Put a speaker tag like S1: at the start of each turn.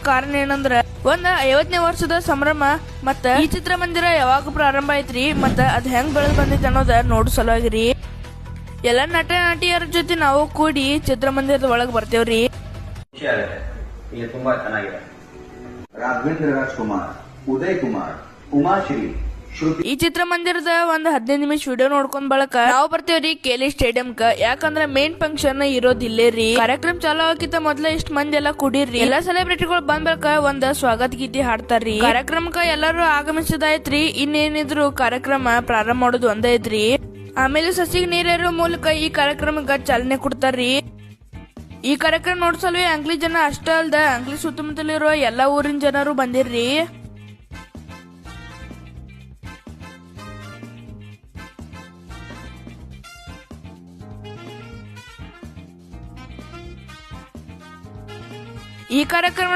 S1: ಕಾರಣ ಏನಂದ್ರ ಒಂದ್ 50ನೇ ವರ್ಷದ ಸಂಭ್ರಮ ಮತ್ತ ಈ ಚಿತ್ರಮಂದಿರ ಯಾವಾಗ ಪ್ರಾರಂಭ ಐತ್ರಿ ಮತ್ತ ಅದ್ ಹೆಂಗ್ ಬೆಳೆದ್ ಬಂದೈತಿ ಅನ್ನೋದ ನೋಡು ಸಲುವಾಗಿರಿ. ಎಲ್ಲಾ ನಟ ನಟಿಯರ ಜೊತೆ ನಾವು ಕೂಡಿ ಚಿತ್ರಮಂದಿರದ ಒಳಗ್ ಬರ್ತೇವ್ರಿ.
S2: ಇಲ್ಲಿ ತುಂಬಾ ಚೆನ್ನಾಗಿದೆ. ರಾಘವೇಂದ್ರ ರಾಜ್ಕುಮಾರ್, ಉದಯ್ ಕುಮಾರ್, ಉಮಾಶ್ರೀ,
S1: ಈ ಚಿತ್ರಮಂದಿರದ ಒಂದ್ 15 ನಿಮಿಷ ವಿಡಿಯೋ ನೋಡ್ಕೊಂಡ್ ಬಳಕ ನಾವು ಬರ್ತೇವ್ರಿ ಕೇಲಿ ಸ್ಟೇಡಿಯಂಕ. ಯಾಕಂದ್ರ ಮೇನ್ ಫಂಕ್ಷನ್ ಇರೋದಿಲ್ಲೇ ರೀ. ಕಾರ್ಯಕ್ರಮ ಚಾಲೂ ಆಕಿತ ಮೊದ್ಲ ಇಷ್ಟ ಮಂದಿ ಎಲ್ಲಾ ಕುಡೀರ್ರಿ. ಎಲ್ಲಾ ಸೆಲೆಬ್ರಿಟಿಗಳು ಬಂದ್ ಬಳಕ ಒಂದ್ ಸ್ವಾಗತ ಗೀತೆ ಹಾಡ್ತಾರ್ರಿ. ಕಾರ್ಯಕ್ರಮಕ್ಕ ಎಲ್ಲಾರು ಆಗಮಿಸಿದಾಯ್ತ್ರಿ. ಇನ್ನೇನಿದ್ರು ಕಾರ್ಯಕ್ರಮ ಪ್ರಾರಂಭ ಮಾಡೋದು ಒಂದೇ ಐತ್ರಿ. ಆಮೇಲೆ ಸಸಿಗೆ ನೀರೇರೋ ಮೂಲಕ ಈ ಕಾರ್ಯಕ್ರಮಕ್ಕ ಚಾಲನೆ ಕೊಡ್ತಾರ್ರಿ. ಈ ಕಾರ್ಯಕ್ರಮ ನೋಡ್ಸಲ್ವೇ ಅಂಗ್ಲಿ ಜನ ಅಷ್ಟ ಅಲ್ದ ಅಂಗ್ಲಿ ಸುತ್ತಮುತ್ತಲಿರುವ ಎಲ್ಲಾ ಊರಿನ ಜನರು ಬಂದಿರ್ರಿ. ಈ ಕಾರ್ಯಕ್ರಮ